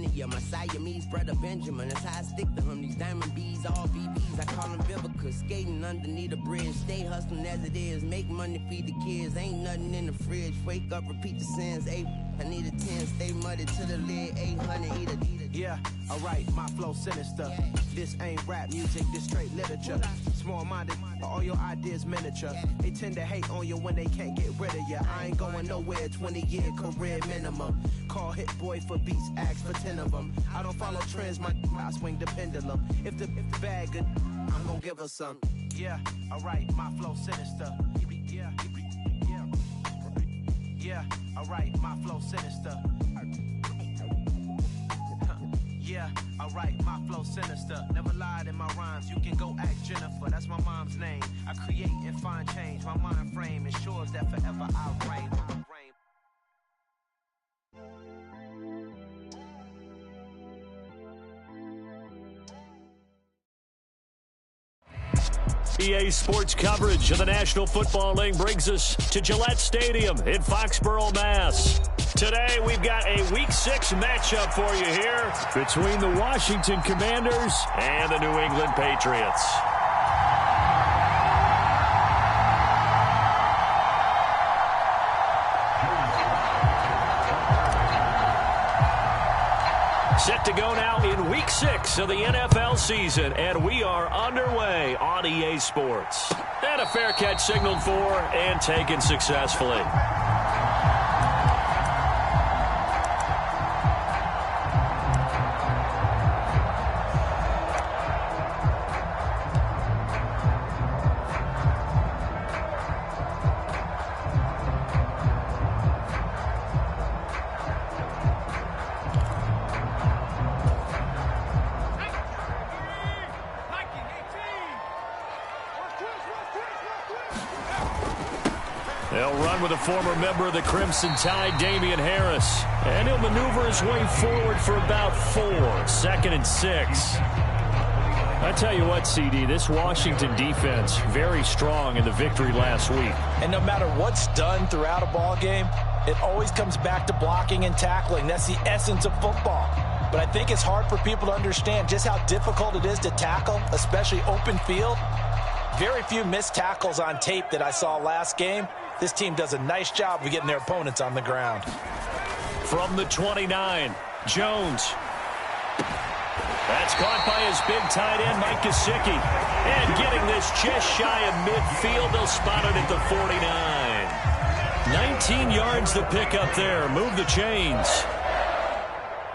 Lydia, my Siamese brother Benjamin. That's how I stick to him. These diamond bees, all BBs, I call them Vivica. Skating underneath a bridge, stay hustling as it is. Make money, feed the kids, ain't nothing in the fridge. Wake up, repeat the sins. I need a 10, stay muddy to the lid. 800, eat a. Yeah, alright, my flow sinister. This ain't rap music, this straight literature. Small-minded, all your ideas miniature. They tend to hate on you when they can't get rid of you. I ain't going nowhere, 20-year career minimum. Call Hit Boy for beats, ask for 10 of them. I don't follow trends, I swing the pendulum. If the bag good, I'm gonna give her some. Yeah, alright, my flow sinister. Yeah, alright, my flow sinister. Yeah, alright, my flow sinister. Never lied in my rhymes, you can go ask Jennifer. That's my mom's name. I create and find change. My mind frame ensures that forever I'll reign. EA Sports coverage of the National Football League brings us to Gillette Stadium in Foxborough, Mass. Today, we've got a Week 6 matchup for you here between the Washington Commanders and the New England Patriots. Set to go now in Week 6 of the NFL season, and we are underway on EA Sports. And a fair catch signaled for and taken successfully. They'll run with a former member of the Crimson Tide, Damian Harris. And he'll maneuver his way forward for about 4. 2nd and 6. I tell you what, CD, this Washington defense, very strong in the victory last week. And no matter what's done throughout a ball game, it always comes back to blocking and tackling. That's the essence of football. But I think it's hard for people to understand just how difficult it is to tackle, especially open field. Very few missed tackles on tape that I saw last game. This team does a nice job of getting their opponents on the ground. From the 29, Jones. That's caught by his big tight end, Mike Gesicki. And getting this just shy of midfield, they'll spot it at the 49. 19 yards to pick up there. Move the chains.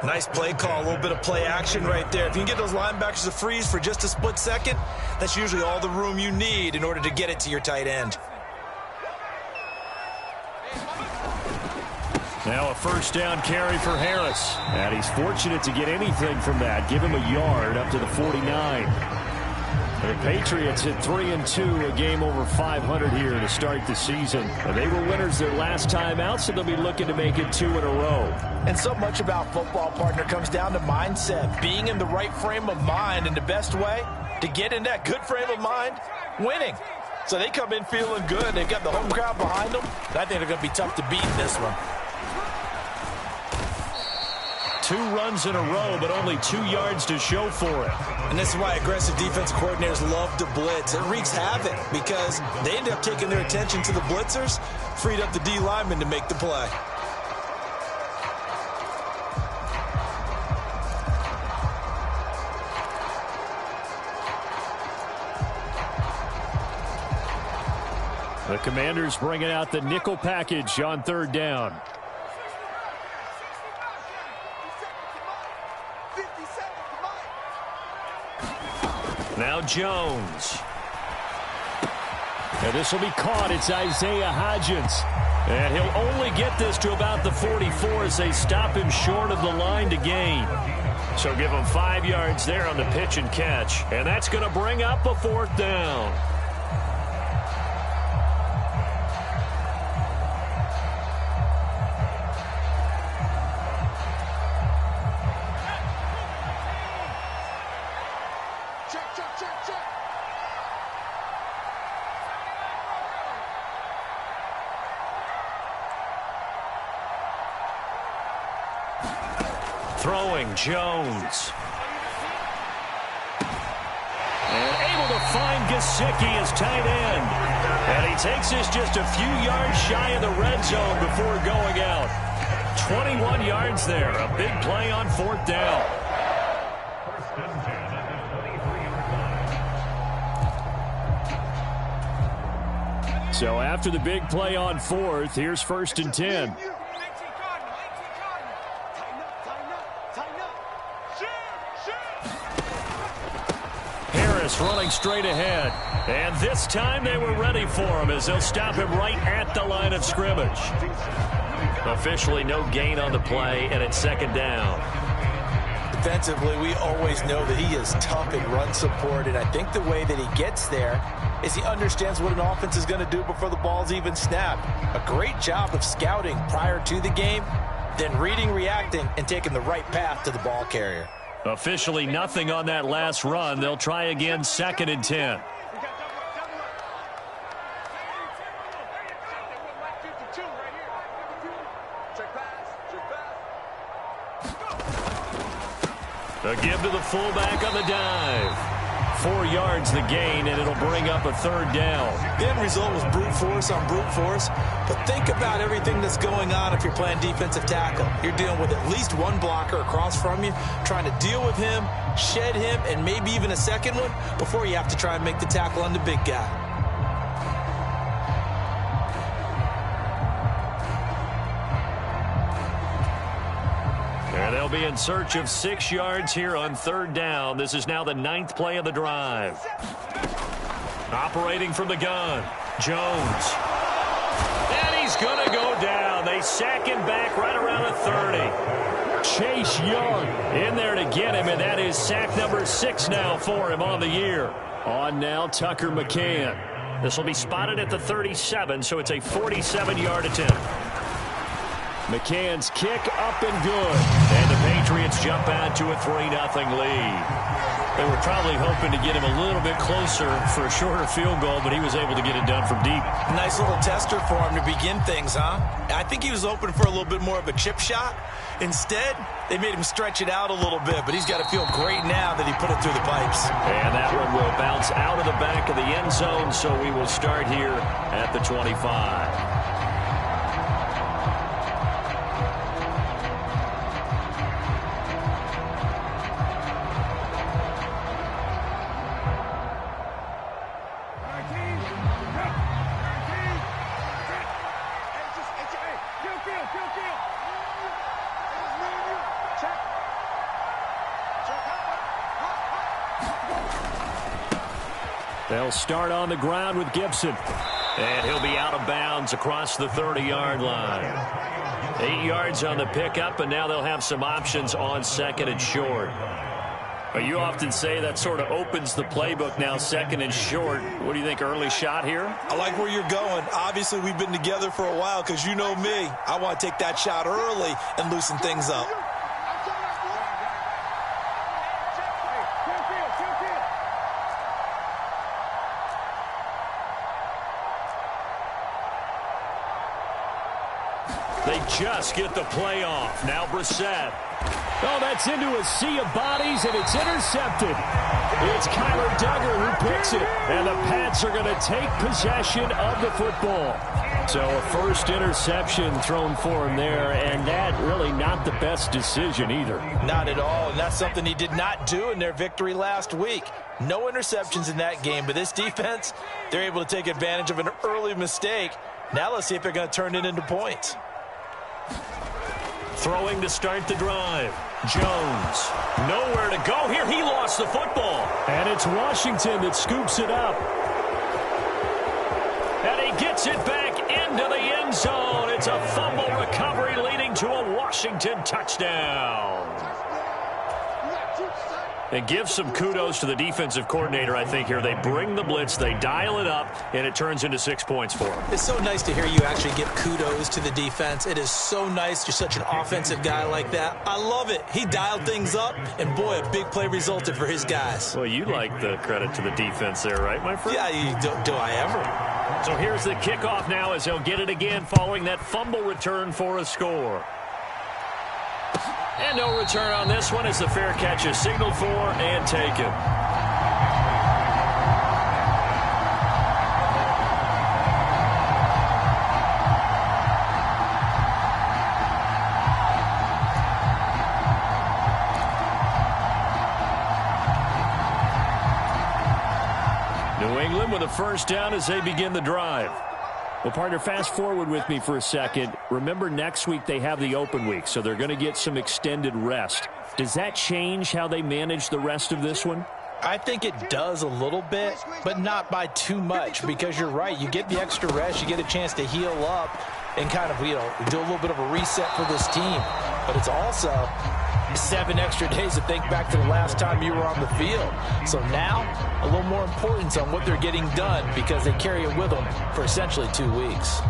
Nice play call, a little bit of play action right there. If you can get those linebackers to freeze for just a split second, that's usually all the room you need in order to get it to your tight end. Now a first down carry for Harris. And he's fortunate to get anything from that. Give him a yard up to the 49. The Patriots hit 3-2, a game over 500 here to start the season. They were winners their last time out, so they'll be looking to make it 2 in a row. And so much about football, partner, comes down to mindset. Being in the right frame of mind, and the best way to get in that good frame of mind, winning. So they come in feeling good. They've got the home crowd behind them. And I think they're going to be tough to beat in this one. 2 runs in a row, but only 2 yards to show for it. And this is why aggressive defensive coordinators love to blitz. It wreaks havoc because they end up taking their attention to the blitzers, freed up the D lineman to make the play. The Commanders bringing out the nickel package on 3rd down. Now Jones. And this will be caught. It's Isaiah Hodgins. And he'll only get this to about the 44 as they stop him short of the line to gain. So give him 5 yards there on the pitch and catch. And that's going to bring up a 4th down. Throwing, Jones. And able to find Gesicki as tight end. And he takes this just a few yards shy of the red zone before going out. 21 yards there. A big play on 4th down. So after the big play on 4th, here's 1st and 10. Harris running straight ahead. And this time they were ready for him as they'll stop him right at the line of scrimmage. Officially no gain on the play, and it's 2nd down. Defensively, we always know that he is tough in run support, and I think the way that he gets there is he understands what an offense is going to do before the ball's even snapped. A great job of scouting prior to the game, then reading, reacting, and taking the right path to the ball carrier. Officially nothing on that last run. They'll try again, 2nd and 10. A give to the fullback on the dive. 4 yards the gain, and it'll bring up a 3rd down. The end result was brute force on brute force, but think about everything that's going on if you're playing defensive tackle. You're dealing with at least one blocker across from you, trying to deal with him, shed him, and maybe even a second one before you have to try and make the tackle on the big guy. And they'll be in search of 6 yards here on 3rd down. This is now the 9th play of the drive. Operating from the gun, Jones. And he's going to go down. They sack him back right around the 30. Chase Young in there to get him, and that is sack number 6 now for him on the year. On now, Tucker McCann. This will be spotted at the 37, so it's a 47-yard attempt. McCann's kick up and good. And the Patriots jump out to a 3-0 lead. They were probably hoping to get him a little bit closer for a shorter field goal, but he was able to get it done from deep. Nice little tester for him to begin things, huh? I think he was hoping for a little bit more of a chip shot. Instead, they made him stretch it out a little bit, but he's got to feel great now that he put it through the pipes. And that one will bounce out of the back of the end zone, so we will start here at the 25. They'll start on the ground with Gibson. And he'll be out of bounds across the 30-yard line. 8 yards on the pickup, and now they'll have some options on 2nd and short. But you often say that sort of opens the playbook now, 2nd and short. What do you think, early shot here? I like where you're going. Obviously, we've been together for a while because you know me. I want to take that shot early and loosen things up. They just get the play off. Now Brissett. Oh, that's into a sea of bodies, and it's intercepted. It's Kyler Duggar who picks it, and the Pats are going to take possession of the football. So a first interception thrown for him there, and that really not the best decision either. Not at all, and that's something he did not do in their victory last week. No interceptions in that game, but this defense, they're able to take advantage of an early mistake. Now let's see if they're going to turn it into points. Throwing to start the drive. Jones. Nowhere to go here. He lost the football. And it's Washington that scoops it up. And he gets it back into the end zone. It's a fumble recovery leading to a Washington touchdown. And give some kudos to the defensive coordinator, I think, here. They bring the blitz, they dial it up, and it turns into 6 points for them. It's so nice to hear you actually give kudos to the defense. It is so nice. You're such an offensive guy like that. I love it. He dialed things up, and boy, a big play resulted for his guys. Well, you like the credit to the defense there, right, my friend? Yeah, do I ever? So here's the kickoff now as he'll get it again following that fumble return for a score. And no return on this one as the fair catch is signaled for and taken. New England with a first down as they begin the drive. Well, partner, fast forward with me for a second. Remember, next week they have the open week, so they're going to get some extended rest. Does that change how they manage the rest of this one? I think it does a little bit, but not by too much, because you're right. You get the extra rest. You get a chance to heal up and kind of, do a little bit of a reset for this team. But it's also 7 extra days to think back to the last time you were on the field. So now, a little more importance on what they're getting done because they carry it with them for essentially 2 weeks.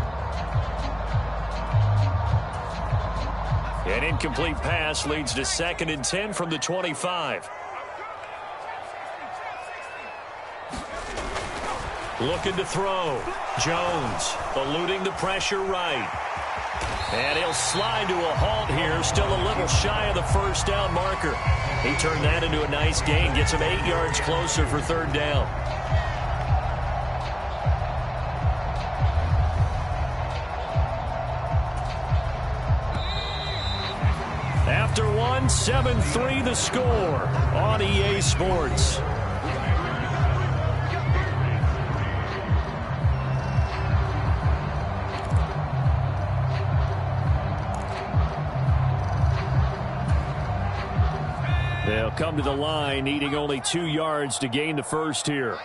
An incomplete pass leads to 2nd and 10 from the 25. Looking to throw. Jones eluding the pressure right. And he'll slide to a halt here, still a little shy of the first down marker. He turned that into a nice gain, gets him 8 yards closer for 3rd down. After one, 7-3 the score on EA Sports. They'll come to the line, needing only 2 yards to gain the first here.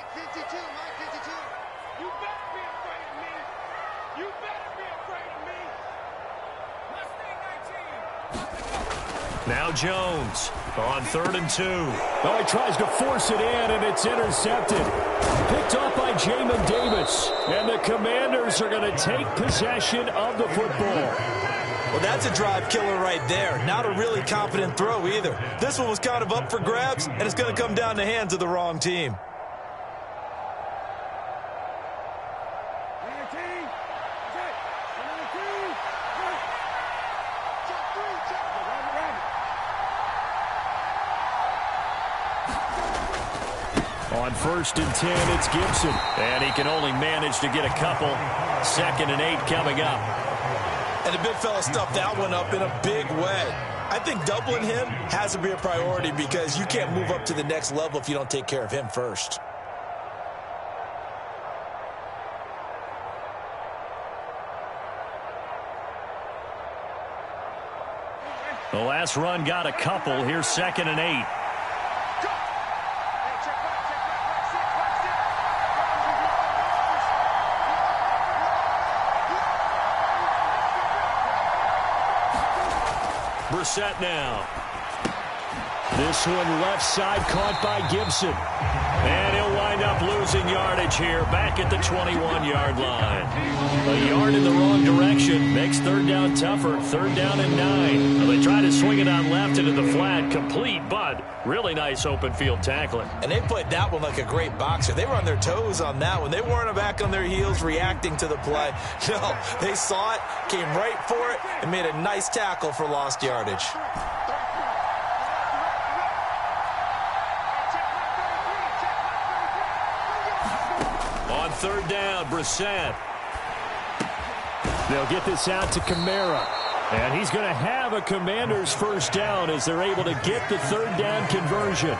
Now Jones on 3rd and 2. Oh, he tries to force it in, and it's intercepted. Picked off by Jamin Davis. And the Commanders are going to take possession of the football. Well, that's a drive killer right there. Not a really confident throw either. This one was kind of up for grabs, and it's going to come down the hands of the wrong team. On 1st and 10, it's Gibson. And he can only manage to get a couple. 2nd and 8 coming up. And the big fella stuffed that one up in a big way. I think doubling him has to be a priority because you can't move up to the next level if you don't take care of him first. The last run got a couple. Here's 2nd and 8. Brissett now. This one left side caught by Gibson. And he'll wind up losing yardage here back at the 21-yard line. A yard in the wrong direction makes 3rd down tougher. 3rd down and 9. Well, they try to swing it on left into the flat. Complete, but really nice open field tackling. And they played that one like a great boxer. They were on their toes on that one. They weren't back on their heels reacting to the play. No, they saw it, came right for it, and made a nice tackle for lost yardage. On 3rd down, Brissett. They'll get this out to Kamara. And he's going to have a Commander's first down as they're able to get the 3rd down conversion.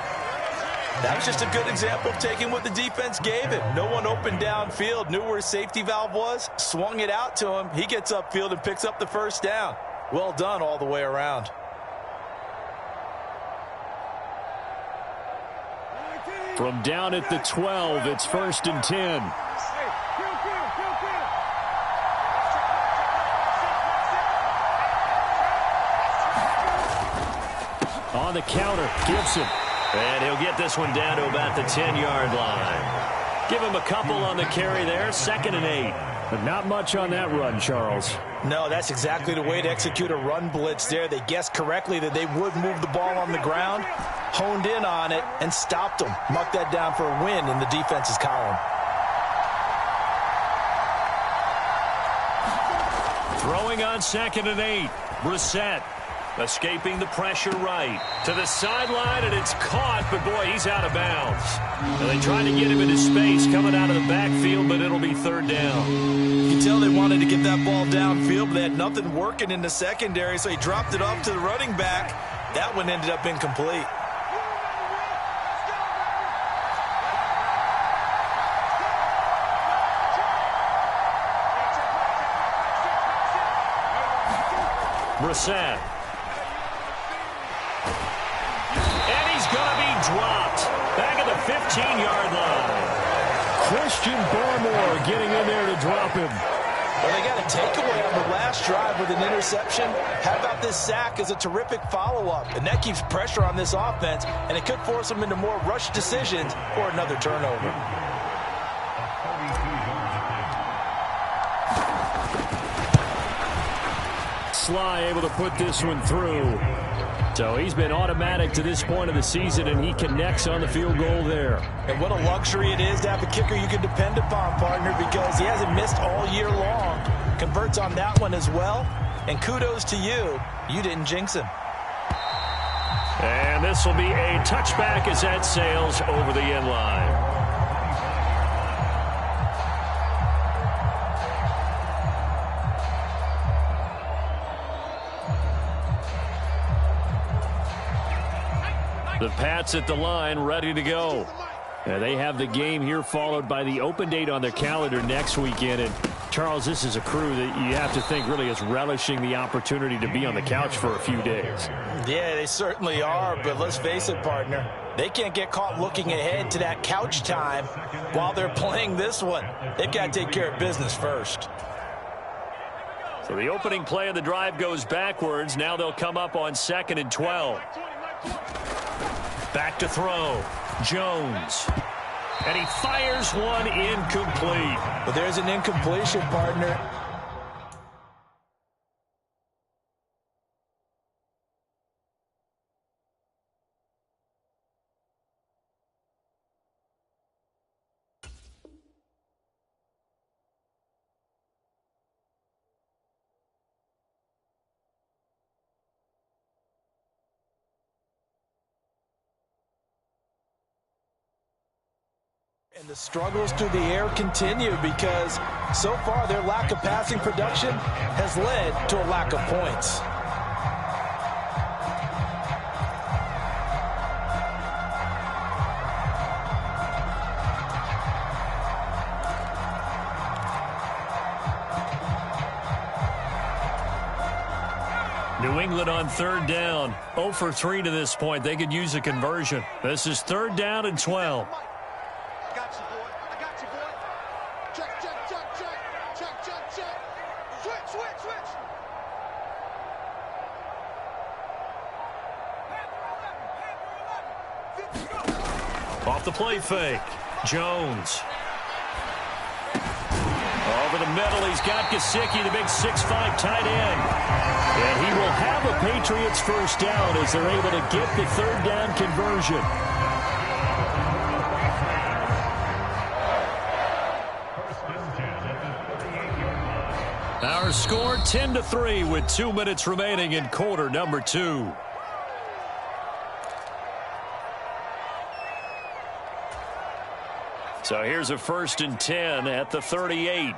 That was just a good example of taking what the defense gave him. No one open downfield, knew where his safety valve was, swung it out to him. He gets upfield and picks up the first down. Well done all the way around. From down at the 12, it's 1st and 10. On the counter, Gibson. And he'll get this one down to about the 10-yard line. Give him a couple on the carry there, 2nd and 8. But not much on that run, Charles. No, that's exactly the way to execute a run blitz there. They guessed correctly that they would move the ball on the ground, honed in on it, and stopped them. Mucked that down for a win in the defense's column. Throwing on 2nd and 8. Brissett. Escaping the pressure right. To the sideline, and it's caught, but boy, he's out of bounds. And they tried to get him into space coming out of the backfield, but it'll be third down. You can tell they wanted to get that ball downfield, but they had nothing working in the secondary, so he dropped it off to the running back. That one ended up incomplete. Brissett. And he's going to be dropped. Back at the 15-yard line. Christian Barmore getting in there to drop him. Well, they got a takeaway on the last drive with an interception. How about this sack as a terrific follow-up? And that keeps pressure on this offense, and it could force them into more rush decisions or another turnover. Sly able to put this one through. So he's been automatic to this point of the season, and he connects on the field goal there. And what a luxury it is to have a kicker you can depend upon, partner, because he hasn't missed all year long. Converts on that one as well. And kudos to you. You didn't jinx him. And this will be a touchback as that sails over the end line. The Pats at the line, ready to go. And they have the game here followed by the open date on their calendar next weekend. And, Charles, this is a crew that you have to think really is relishing the opportunity to be on the couch for a few days. Yeah, they certainly are, but let's face it, partner. They can't get caught looking ahead to that couch time while they're playing this one. They've got to take care of business first. So the opening play of the drive goes backwards. Now they'll come up on 2nd and 12. Back to throw. Jones. And he fires one incomplete. But there's an incompletion, partner. And the struggles through the air continue because so far their lack of passing production has led to a lack of points. New England on third down. 0 for 3 to this point. They could use a conversion. This is 3rd down and 12. Off the play fake. Jones. Over the middle, he's got Gesicki, the big 6'5" tight end. And he will have a Patriots first down as they're able to get the 3rd down conversion. Our score 10-3 with 2 minutes remaining in quarter number 2. So here's a 1st and 10 at the 38.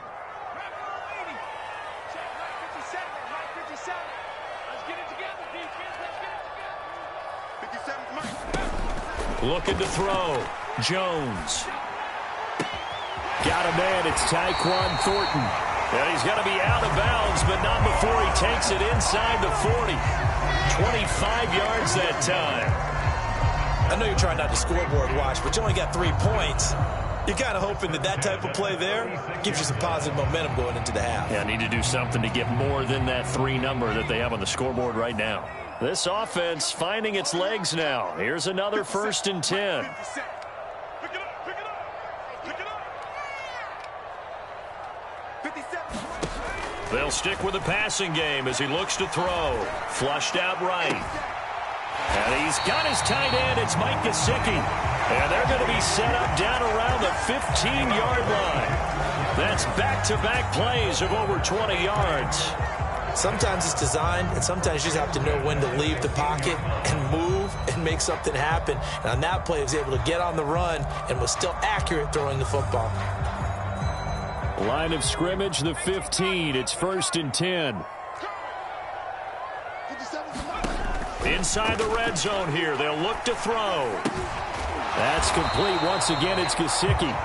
Looking to throw. Jones. Got a man. It's Tyquan Thornton. And he's going to be out of bounds, but not before he takes it inside the 40. 25 yards that time. I know you're trying not to scoreboard watch, but you only got 3 points. You're kind of hoping that that type of play there gives you some positive momentum going into the half. Yeah, need to do something to get more than that 3 number that they have on the scoreboard right now. This offense finding its legs now. Here's another 1st and 10. They'll stick with the passing game as he looks to throw. Flushed out right. And he's got his tight end. It's Mike Gesicki. And they're going to be set up down around the 15-yard line. That's back-to-back plays of over 20 yards. Sometimes it's designed, and sometimes you just have to know when to leave the pocket and move and make something happen. And on that play, he was able to get on the run and was still accurate throwing the football. Line of scrimmage, the 15. It's 1st and 10. Inside the red zone here. They'll look to throw. That's complete. Once again, it's Gesicki.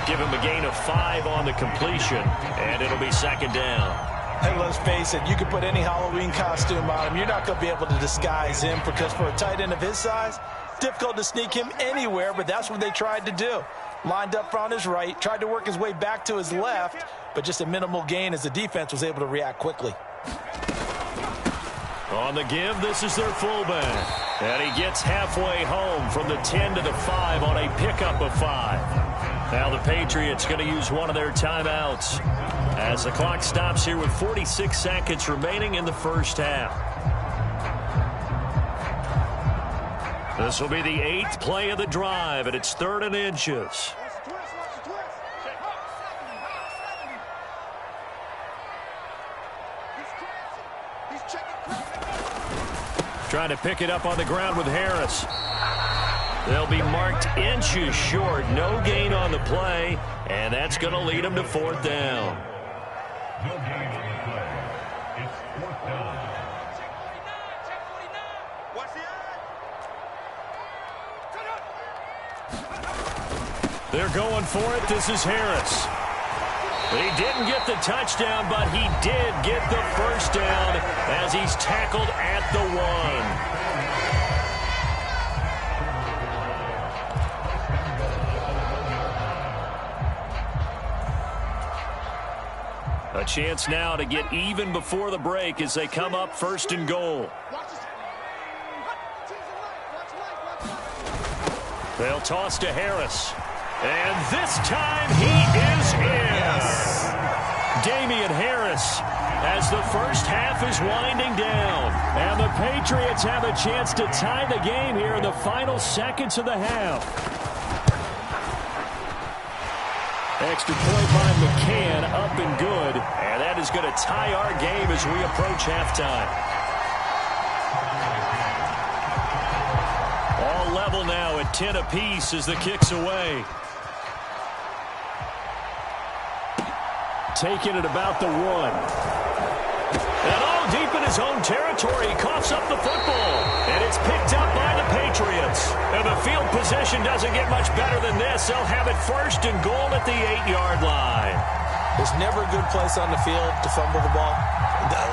Give him a gain of 5 on the completion, and it'll be 2nd down. And let's face it, you can put any Halloween costume on him. You're not going to be able to disguise him, because for a tight end of his size, difficult to sneak him anywhere, but that's what they tried to do. Lined up on his right, tried to work his way back to his left, but just a minimal gain as the defense was able to react quickly. On the give, this is their fullback. And he gets halfway home from the 10 to the 5 on a pickup of 5. Now the Patriots going to use one of their timeouts as the clock stops here with 46 seconds remaining in the first half. This will be the 8th play of the drive, and it's 3rd and inches. Trying to pick it up on the ground with Harris. They'll be marked inches short. No gain on the play, and that's going to lead them to 4th down. No gain on the play. It's 4th down. They're going for it. This is Harris. He didn't get the touchdown, but he did get the 1st down as he's tackled at the 1. A chance now to get even before the break as they come up 1st and goal. They'll toss to Harris. And this time he is in. Yes. Damian Harris as the first half is winding down. And the Patriots have a chance to tie the game here in the final seconds of the half. Extra point by McCann, up and good. And that is going to tie our game as we approach halftime. All level now at 10 apiece as the kick's away. Taking it about the 1. And all deep in his own territory, he coughs up the football. And it's picked up by the Patriots. And the field position doesn't get much better than this. They'll have it 1st and goal at the 8-yard line. There's never a good place on the field to fumble the ball.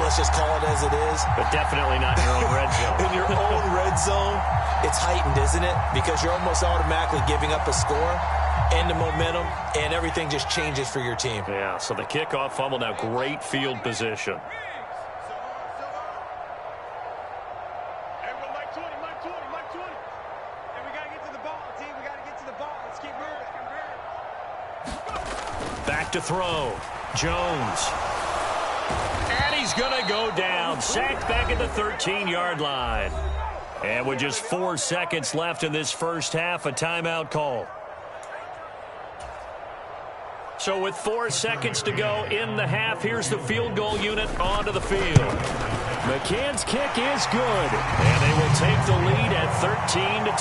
Let's just call it as it is. But definitely not in your own red zone. In your own red zone, it's heightened, isn't it? Because you're almost automatically giving up a score and the momentum, and everything just changes for your team. Yeah, so the kickoff fumble, now great field position. Back to throw. Jones. And he's going to go down. Sacked back at the 13-yard line. And with just 4 seconds left in this first half, a timeout call. So with 4 seconds to go in the half, here's the field goal unit onto the field. McCann's kick is good, and they will take the lead at 13-10.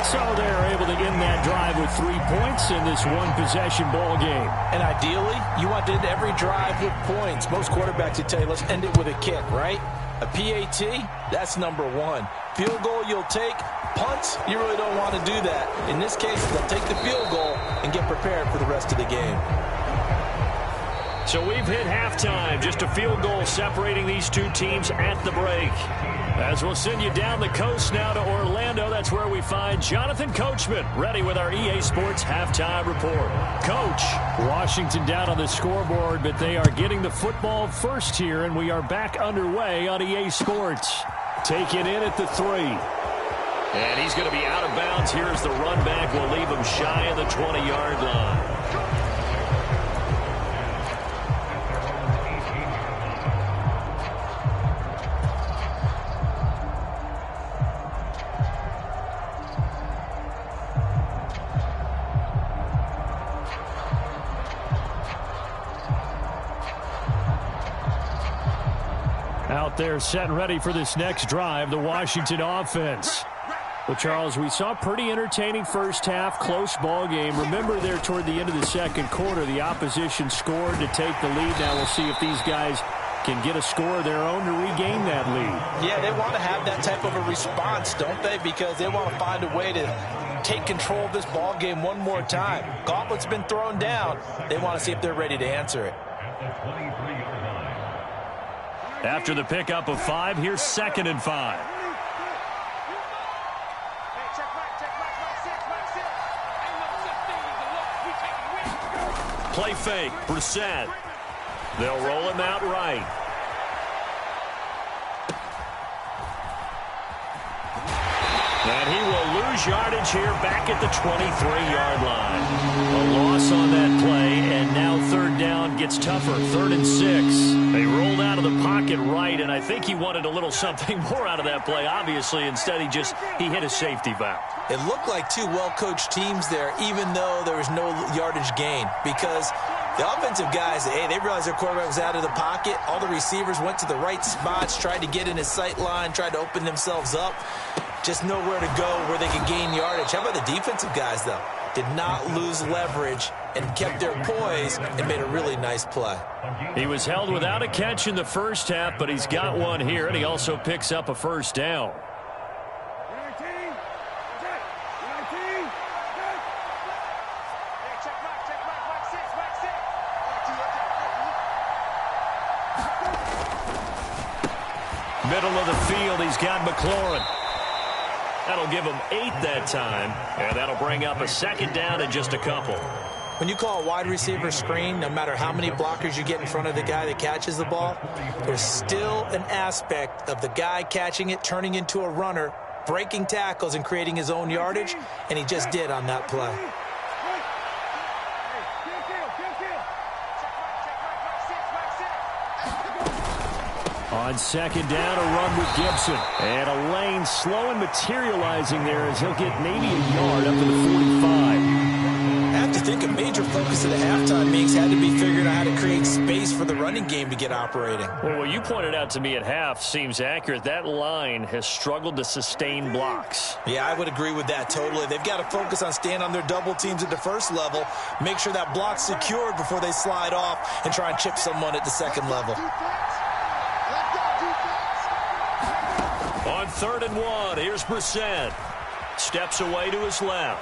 So they're able to end that drive with 3 points in this one-possession ball game. And ideally, you want to end every drive with points. Most quarterbacks would tell you, let's end it with a kick, right? A PAT, that's number 1. Field goal you'll take. Punts, you really don't want to do that. In this case, they'll take the field goal and get prepared for the rest of the game. So we've hit halftime. Just a field goal separating these two teams at the break. As we'll send you down the coast now to Orlando, that's where we find Jonathan Coachman, ready with our EA Sports halftime report. Coach, Washington down on the scoreboard, but they are getting the football first here, and we are back underway on EA Sports. Taken in at the 3. And he's going to be out of bounds here as the run back will leave him shy of the 20-yard line. out there setting ready for this next drive, the Washington offense. Well, Charles, we saw a pretty entertaining first half, close ball game. Remember there toward the end of the second quarter, the opposition scored to take the lead. Now we'll see if these guys can get a score of their own to regain that lead. Yeah, they want to have that type of a response, don't they? Because they want to find a way to take control of this ball game one more time. Gauntlet's been thrown down. They want to see if they're ready to answer it. After the pickup of 5, here's 2nd and 5. Play fake, Brissett. They'll roll him out right. And he will lose yardage here back at the 23-yard line. A loss on that play, and now 3rd down gets tougher. 3rd and 6. They rolled out of the pocket right, and I think he wanted a little something more out of that play, obviously. Instead, he hit a safety valve. It looked like two well-coached teams there, even though there was no yardage gain, because the offensive guys, hey, they realized their quarterback was out of the pocket. All the receivers went to the right spots, tried to get in his sight line, tried to open themselves up. Just nowhere to go where they could gain yardage. How about the defensive guys, though? Did not lose leverage and kept their poise and made a really nice play. He was held without a catch in the first half, but he's got one here, and he also picks up a 1st down. Middle of the field, he's got McLaurin. That'll give him 8 that time, and that'll bring up a 2nd down and just a couple. When you call a wide receiver screen, no matter how many blockers you get in front of the guy that catches the ball, there's still an aspect of the guy catching it, turning into a runner, breaking tackles and creating his own yardage, and he just did on that play. On 2nd down, a run with Gibson. And a lane slow and materializing there as he'll get maybe a yard up to the 45. I have to think a major focus of the halftime meetings had to be figuring out how to create space for the running game to get operating. Well, what you pointed out to me at half seems accurate. That line has struggled to sustain blocks. Yeah, I would agree with that totally. They've got to focus on staying on their double teams at the first level, make sure that block's secured before they slide off and try and chip someone at the second level. On 3rd and 1, here's Brissett. Steps away to his left.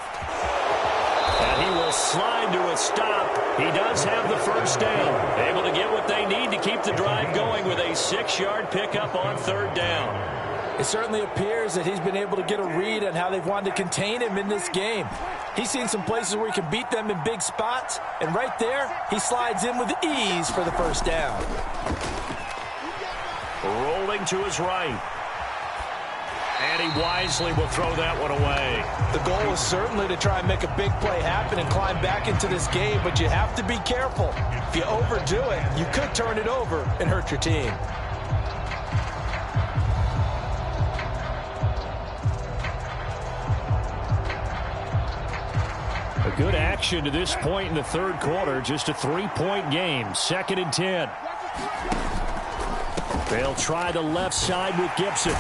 And he will slide to a stop. He does have the 1st down. Able to get what they need to keep the drive going with a 6-yard pickup on 3rd down. It certainly appears that he's been able to get a read on how they've wanted to contain him in this game. He's seen some places where he can beat them in big spots, and right there, he slides in with ease for the 1st down. Rolling to his right. And he wisely will throw that one away. The goal is certainly to try and make a big play happen and climb back into this game, but you have to be careful. If you overdo it, you could turn it over and hurt your team. A good action to this point in the 3rd quarter. Just a 3-point game. 2nd and 10. They'll try the left side with Gibson.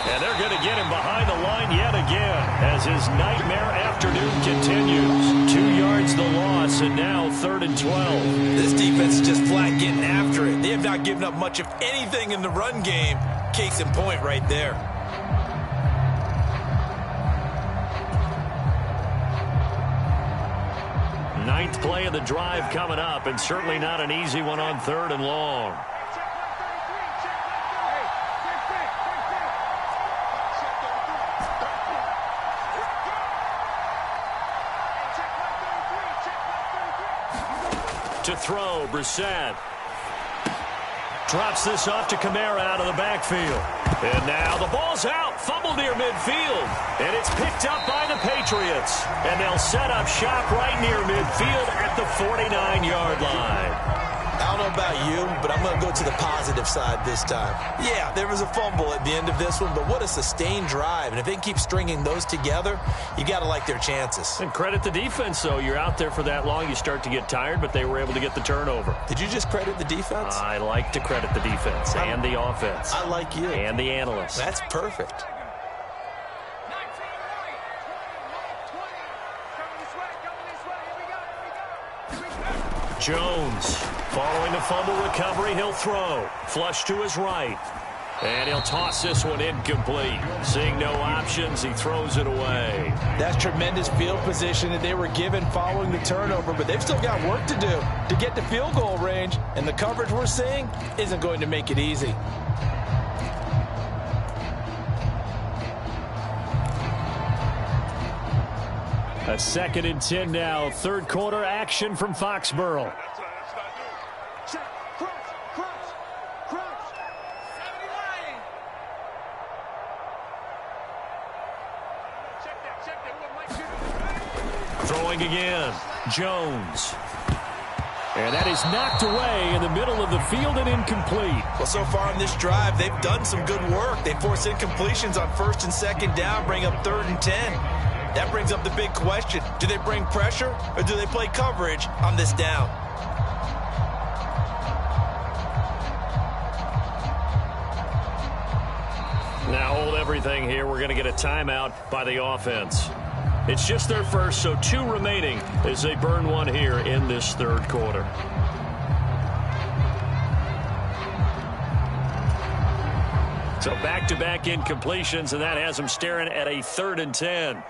And they're going to get him behind the line yet again as his nightmare afternoon continues. 2 yards the loss, and now 3rd and 12. This defense is just flat getting after it. They have not given up much of anything in the run game. Case in point right there. Ninth play of the drive coming up, and certainly not an easy one on 3rd and long. To throw, Brissett. Drops this off to Kamara out of the backfield. And now the ball's out. Fumble near midfield. And it's picked up by the Patriots. And they'll set up shop right near midfield at the 49-yard line. don't know about you, but I'm going to go to the positive side this time. Yeah, there was a fumble at the end of this one, but what a sustained drive. And if they can keep stringing those together, you got to like their chances. And credit the defense, though. You're out there for that long, you start to get tired, but they were able to get the turnover. Did you just credit the defense? I like to credit the defense and the offense. I like you. And the analysts. That's perfect. Jones, following the fumble recovery, he'll throw. Flush to his right. And he'll toss this one incomplete. Seeing no options, he throws it away. That's tremendous field position that they were given following the turnover, but they've still got work to do to get to field goal range, and the coverage we're seeing isn't going to make it easy. A 2nd and 10 now. Third quarter action from Foxborough. Throwing again. Jones. And that is knocked away in the middle of the field and incomplete. Well, so far in this drive, they've done some good work. They force incompletions on 1st and 2nd down, bring up 3rd and 10. That brings up the big question. Do they bring pressure or do they play coverage on this down? Now hold everything here. We're going to get a timeout by the offense. It's just their first, so 2 remaining as they burn one here in this 3rd quarter. So back-to-back incompletions, and that has them staring at a 3rd and 10.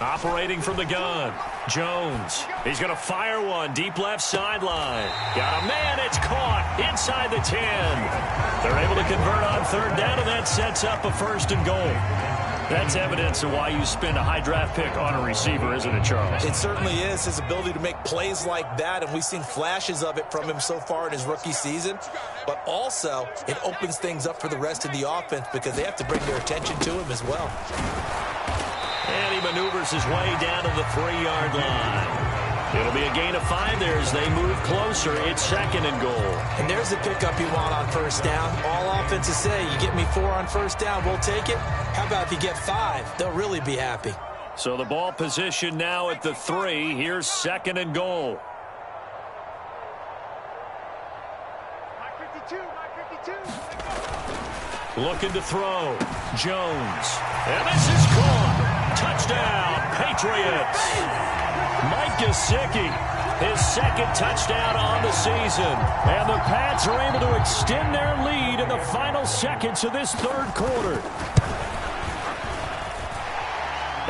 Operating from the gun, Jones. He's going to fire one deep left sideline. Got a man, it's caught inside the 10. They're able to convert on 3rd down, and that sets up a 1st and goal. That's evidence of why you spend a high draft pick on a receiver, isn't it, Charles? It certainly is. His ability to make plays like that, and we've seen flashes of it from him so far in his rookie season. But also, it opens things up for the rest of the offense because they have to bring their attention to him as well. And he maneuvers his way down to the 3-yard line. It'll be a gain of 5 there as they move closer. It's 2nd and goal. And there's the pickup you want on 1st down. All offenses say, you get me 4 on 1st down, we'll take it. How about if you get 5? They'll really be happy. So the ball position now at the 3. Here's 2nd and goal. Looking to throw. Jones. And this is caught. Touchdown, Patriots. Mike Gesicki, his 2nd touchdown on the season. And the Pats are able to extend their lead in the final seconds of this 3rd quarter.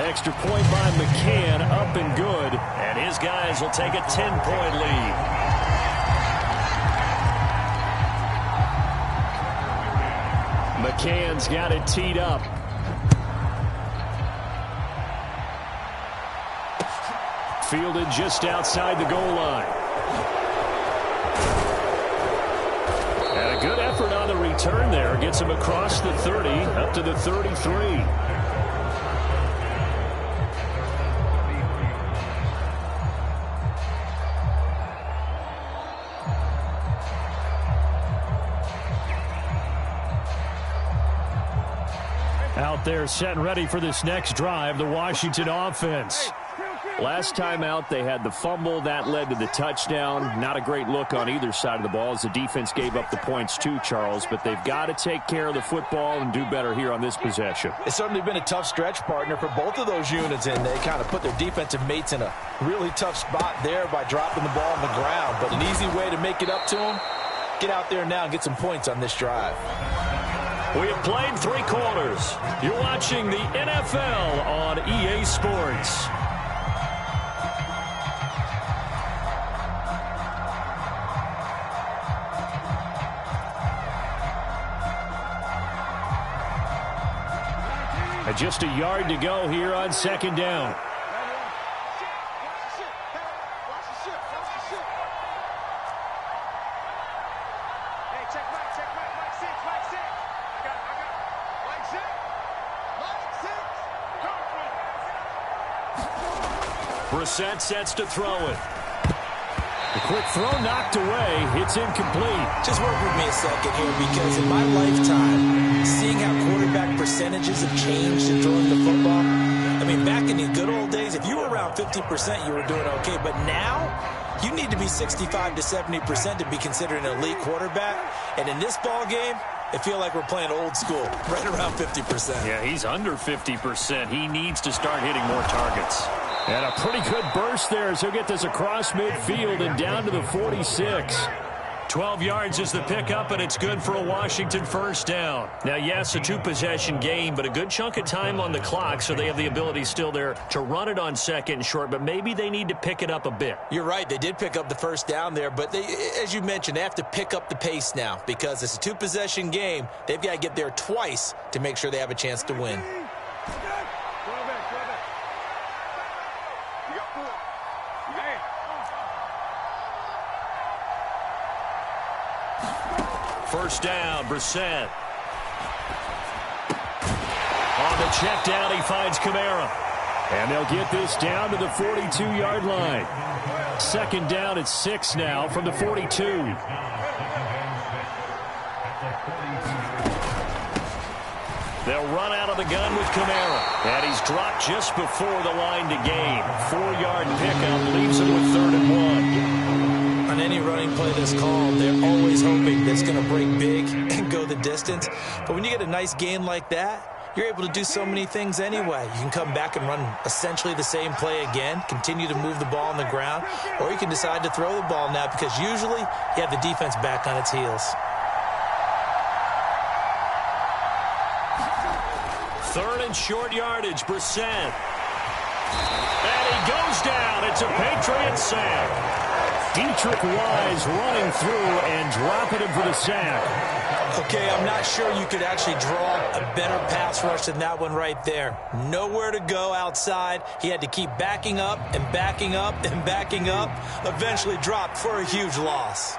Extra point by McCann, up and good. And his guys will take a 10-point lead. McCann's got it teed up. Fielded just outside the goal line. And a good effort on the return there. Gets him across the 30, up to the 33. Out there set and ready for this next drive, the Washington offense. Last time out, they had the fumble. That led to the touchdown. Not a great look on either side of the ball as the defense gave up the points too, Charles. But they've got to take care of the football and do better here on this possession. It's certainly been a tough stretch, partner, for both of those units, and they kind of put their defensive mates in a really tough spot there by dropping the ball on the ground. But an easy way to make it up to them, get out there now and get some points on this drive. We have played 3 quarters. You're watching the NFL on EA Sports. Just a yard to go here on 2nd down. Brissett sets to throw it. The quick throw knocked away. It's incomplete. Just work with me a second here, because in my lifetime, seeing how quarterback percentages have changed in throwing the football, I mean, back in the good old days, if you were around 50%, you were doing okay. But now, you need to be 65 to 70% to be considered an elite quarterback. And in this ball game, I feel like we're playing old school, right around 50%. Yeah, he's under 50%. He needs to start hitting more targets. And a pretty good burst there as he'll get this across midfield and down to the 46. 12 yards is the pickup, and it's good for a Washington first down. Now, yes, a two-possession game, but a good chunk of time on the clock, so they have the ability still there to run it on second and short, but maybe they need to pick it up a bit. You're right. They did pick up the first down there, but they, as you mentioned, they have to pick up the pace now because it's a two-possession game. They've got to get there twice to make sure they have a chance to win. First down, Brissett. On the check down, he finds Kamara. And they'll get this down to the 42-yard line. Second down at 6 now from the 42. They'll run out of the gun with Kamara. And he's dropped just before the line to gain. 4-yard pickup leaves him with 3rd and 1. On any running play that's called, they're always hoping that it's going to break big and go the distance. But when you get a nice gain like that, you're able to do so many things anyway. You can come back and run essentially the same play again, continue to move the ball on the ground, or you can decide to throw the ball now because usually you have the defense back on its heels. 3rd and short yardage, Brissett. And he goes down. It's a Patriot sack. Dietrich Wise running through and dropping him for the sack. Okay, I'm not sure you could actually draw a better pass rush than that one right there. Nowhere to go outside. He had to keep backing up and backing up and backing up. Eventually dropped for a huge loss.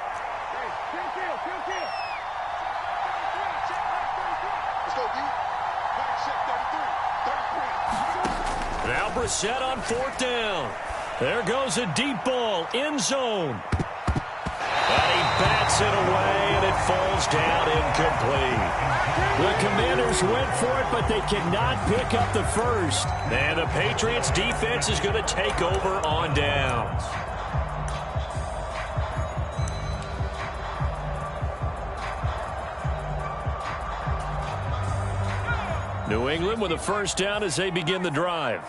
Now Brissett on 4th down. There goes a deep ball, end zone. And he bats it away, and it falls down incomplete. The Commanders went for it, but they cannot pick up the first. And the Patriots defense is going to take over on downs. New England with a first down as they begin the drive.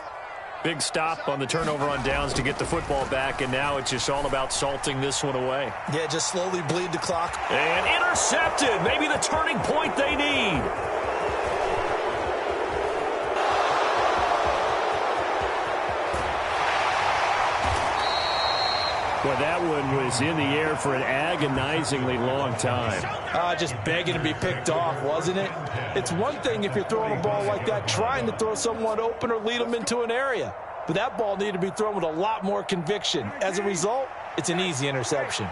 Big stop on the turnover on downs to get the football back, and now it's just all about salting this one away. Yeah, just slowly bleed the clock. And intercepted. Maybe the turning point they need. Well, that one was in the air for an agonizingly long time. Just begging to be picked off, wasn't it? It's one thing if you're throwing a ball like that, trying to throw someone open or lead them into an area. But that ball needed to be thrown with a lot more conviction. As a result, it's an easy interception.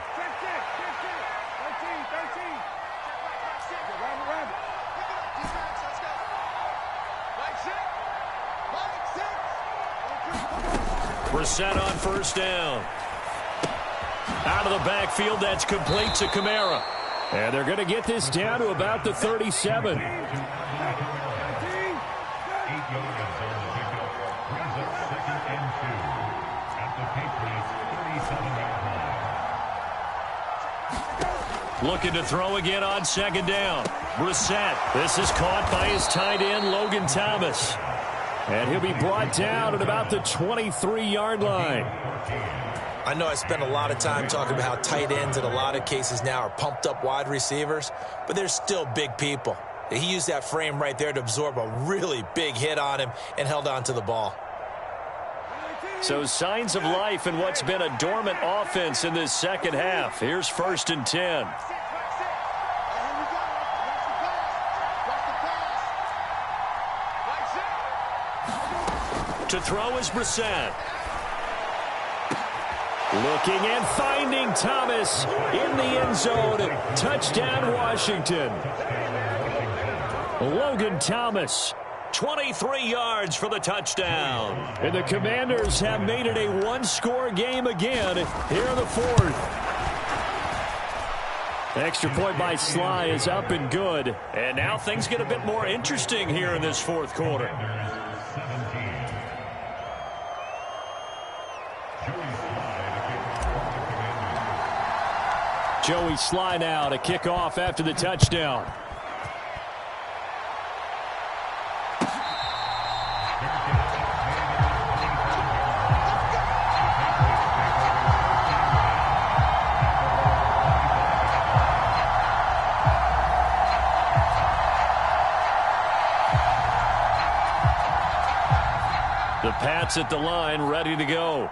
Brissett on first down. Out of the backfield, that's complete to Kamara. And they're going to get this down to about the 37. Looking to throw again on second down. Brissett. This is caught by his tight end, Logan Thomas. And he'll be brought down at about the 23-yard line. I know I spent a lot of time talking about how tight ends in a lot of cases now are pumped up wide receivers, but they're still big people. He used that frame right there to absorb a really big hit on him and held on to the ball. So signs of life in what's been a dormant offense in this second half. Here's 1st and 10. To throw is Brissett. Looking and finding Thomas in the end zone. Touchdown, Washington. Logan Thomas 23 yards for the touchdown. And the Commanders have made it a one-score game again here in the fourth. Extra point by Sly is up and good. And now things get a bit more interesting here in this fourth quarter. Joey Sly now to kick off after the touchdown. The Pats at the line, ready to go.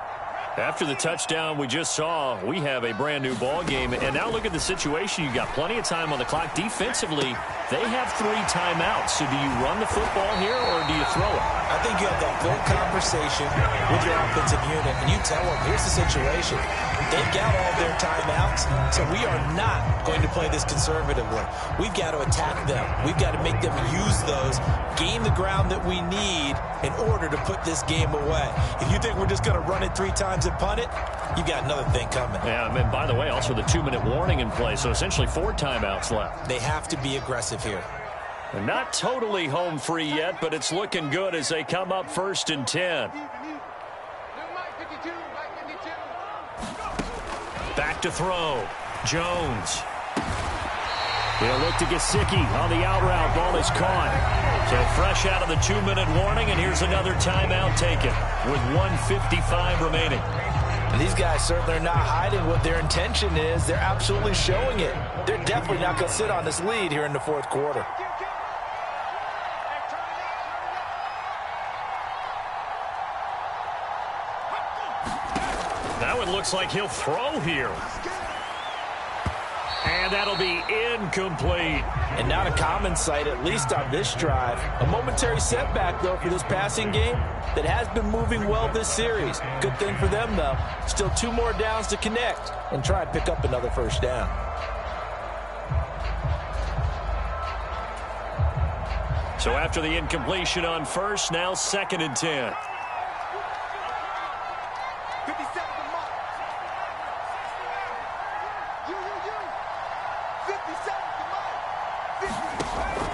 After the touchdown we just saw, we have a brand new ball game. And now look at the situation. You got plenty of time on the clock. Defensively, they have 3 timeouts. So do you run the football here or do you throw it? I think you have that full conversation with your offensive unit, and you tell them, here's the situation. They've got all their timeouts, so we are not going to play this conservatively. We've got to attack them. We've got to make them use those, gain the ground that we need in order to put this game away. If you think we're just going to run it 3 times and punt it, you've got another thing coming. Yeah, and by the way, also the 2-minute warning in play, so essentially 4 timeouts left. They have to be aggressive here. They're not totally home free yet, but it's looking good as they come up 1st and 10. Back to throw. Jones. He'll look to Gesicki on the out route. Ball is caught. So fresh out of the 2-minute warning, and here's another timeout taken with 1:55 remaining. And these guys certainly are not hiding what their intention is. They're absolutely showing it. They're definitely not going to sit on this lead here in the fourth quarter. Now it looks like he'll throw here. And that'll be incomplete. And not a common sight, at least on this drive. A momentary setback, though, for this passing game that has been moving well this series. Good thing for them, though. Still 2 more downs to connect and try and pick up another first down. So after the incompletion on first, now 2nd and 10.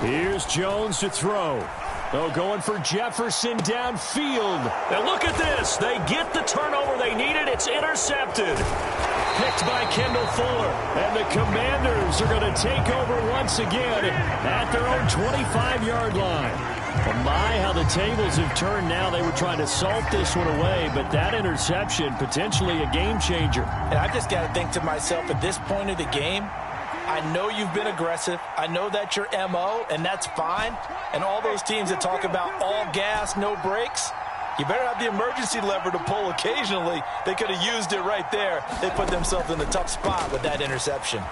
Here's Jones to throw. Oh, going for Jefferson downfield. And look at this. They get the turnover they needed. It's intercepted. Picked by Kendall Fuller. And the Commanders are going to take over once again at their own 25-yard line. Well, my, how the tables have turned now. They were trying to salt this one away, but that interception, potentially a game changer. And I've just got to think to myself, at this point of the game, I know you've been aggressive. I know that's your MO, and that's fine. And all those teams that talk about all gas, no brakes, you better have the emergency lever to pull occasionally. They could have used it right there. They put themselves in a tough spot with that interception.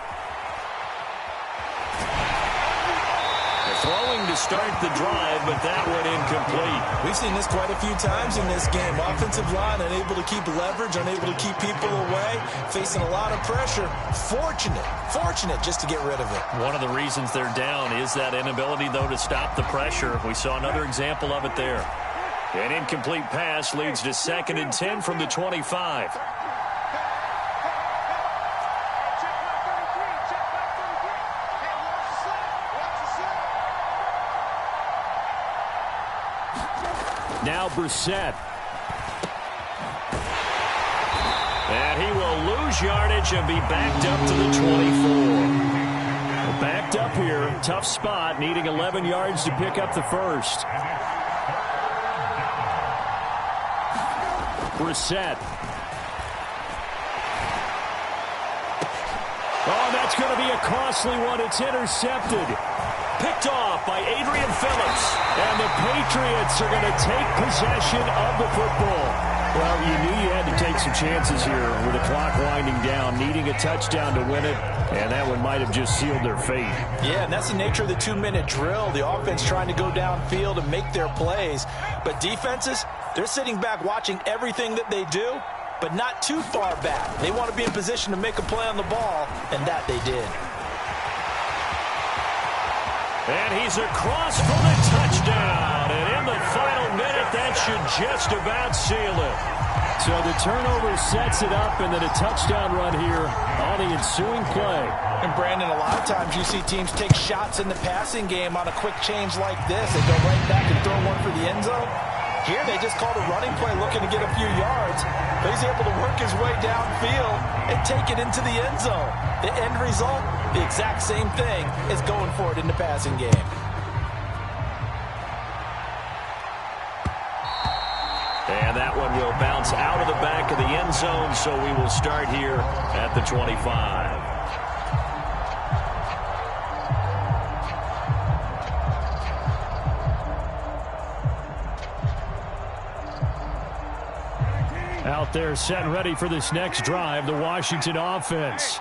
Throwing to start the drive, but that went incomplete. We've seen this quite a few times in this game. Offensive line unable to keep leverage, unable to keep people away, facing a lot of pressure. Fortunate just to get rid of it. One of the reasons they're down is that inability, though, to stop the pressure. We saw another example of it there. An incomplete pass leads to 2nd and 10 from the 25. Now Brissett. And he will lose yardage and be backed up to the 24. Backed up here, tough spot, needing 11 yards to pick up the first. Brissett. Oh, that's going to be a costly one. It's intercepted. Picked off by Adrian Phillips. And the Patriots are going to take possession of the football. Well, you knew you had to take some chances here with the clock winding down, needing a touchdown to win it, and that one might have just sealed their fate. Yeah, and that's the nature of the 2-minute drill. The offense trying to go downfield and make their plays. But defenses, they're sitting back watching everything that they do, but not too far back. They want to be in position to make a play on the ball, and that they did. And he's across for the touchdown. An that should just about seal it. So the turnover sets it up, and then a touchdown run here on the ensuing play. And Brandon, a lot of times you see teams take shots in the passing game on a quick change like this. They go right back and throw one for the end zone. Here they just called a running play looking to get a few yards. But he's able to work his way downfield and take it into the end zone. The end result, the exact same thing as going for it in the passing game. And that one will bounce out of the back of the end zone, so we will start here at the 25. Out there set and ready for this next drive, the Washington offense.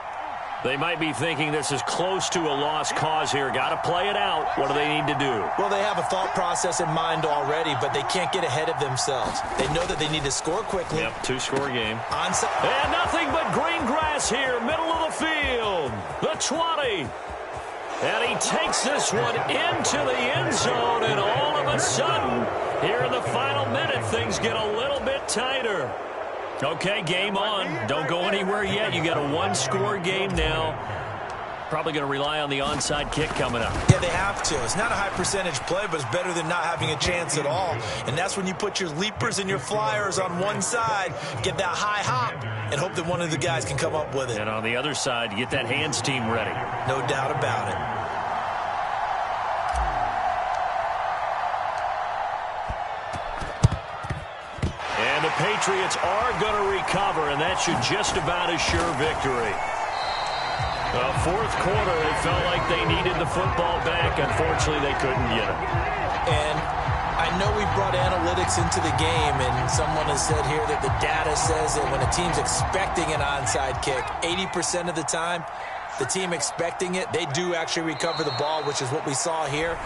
They might be thinking this is close to a lost cause here. Got to play it out. What do they need to do? Well, they have a thought process in mind already, but they can't get ahead of themselves. They know that they need to score quickly. Yep, two-score game. Onside. And nothing but green grass here, middle of the field. The 20. And he takes this one into the end zone, and all of a sudden, here in the final minute, things get a little bit tighter. Okay, game on. Don't go anywhere yet. You got a one-score game now. Probably going to rely on the onside kick coming up. Yeah, they have to. It's not a high-percentage play, but it's better than not having a chance at all. And that's when you put your leapers and your flyers on one side, get that high hop, and hope that one of the guys can come up with it. And on the other side, you get that hands team ready. No doubt about it. And the Patriots are going to recover, and that should just about assure victory. Fourth quarter, they felt like they needed the football back. Unfortunately, they couldn't get it. And I know we brought analytics into the game, and someone has said here that the data says that when a team's expecting an onside kick, 80% of the time, the team expecting it, they do actually recover the ball, which is what we saw here.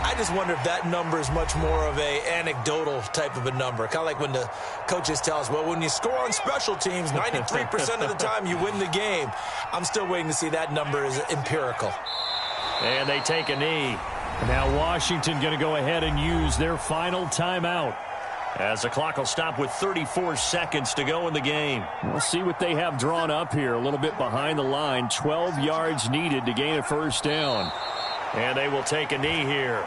I just wonder if that number is much more of a anecdotal type of a number. Kind of like when the coaches tell us, well, when you score on special teams, 93% of the time you win the game. I'm still waiting to see that number is empirical. And they take a knee. Now Washington going to go ahead and use their final timeout, as the clock will stop with 34 seconds to go in the game. We'll see what they have drawn up here. A little bit behind the line. 12 yards needed to gain a first down. And they will take a knee here.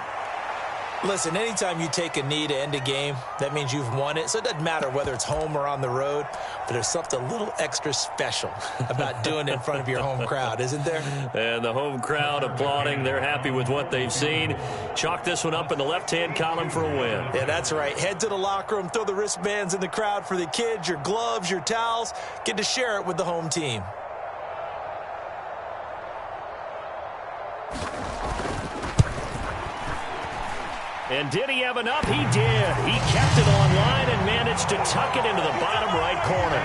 Listen, anytime you take a knee to end a game, that means you've won it. So it doesn't matter whether it's home or on the road, but there's something a little extra special about doing it in front of your home crowd, isn't there? And the home crowd applauding. They're happy with what they've seen. Chalk this one up in the left-hand column for a win. Yeah, that's right. Head to the locker room, throw the wristbands in the crowd for the kids, your gloves, your towels. Get to share it with the home team. And did he have enough? He did. He kept it online and managed to tuck it into the bottom right corner.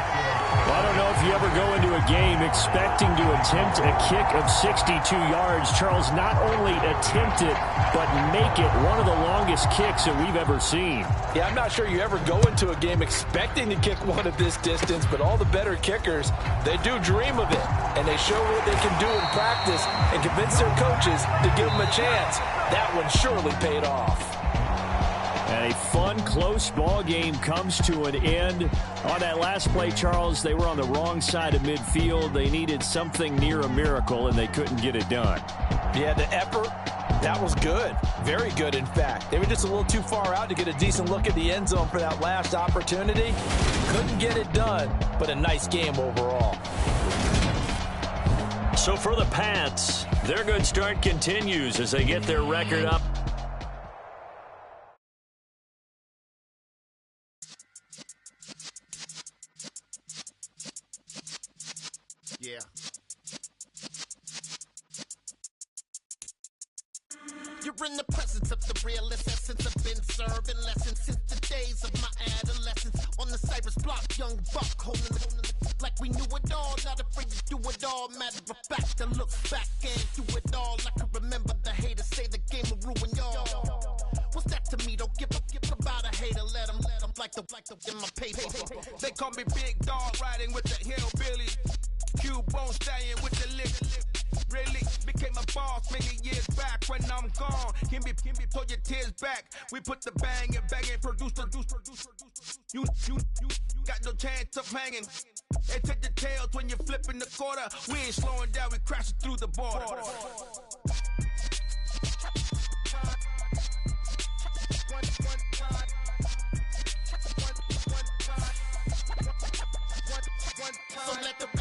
Well, I don't know if you ever go into a game expecting to attempt a kick of 62 yards. Charles, not only attempt it, but make it one of the longest kicks that we've ever seen. Yeah, I'm not sure you ever go into a game expecting to kick one of this distance, but all the better kickers, they do dream of it. And they show what they can do in practice and convince their coaches to give them a chance. That one surely paid off. And a fun, close ball game comes to an end. On that last play, Charles, they were on the wrong side of midfield. They needed something near a miracle, and they couldn't get it done. Yeah, the effort, that was good. Very good, in fact. They were just a little too far out to get a decent look at the end zone for that last opportunity. Couldn't get it done, but a nice game overall. So for the Pats, their good start continues as they get their record up. Yeah. You're in the presence of the realest essence. I've been serving lessons since the days of my adolescence. On the Cypress block, young buck holding the like we knew it all. Not afraid to do it all. Matter of fact, I look back and do it all. I can remember the haters say the game will ruin y'all. What's that to me? Don't give about a hater. Let them like the in my paper. They call me Big Dog, riding with the hillbilly. Cube bone stallion with the lick. Really? became a boss many years back. When I'm gone, can be pull your tears back. We put the bang and produce. You got no chance of hanging. They take the tails when you're flipping the quarter. We ain't slowing down, we crashing through the border. So let the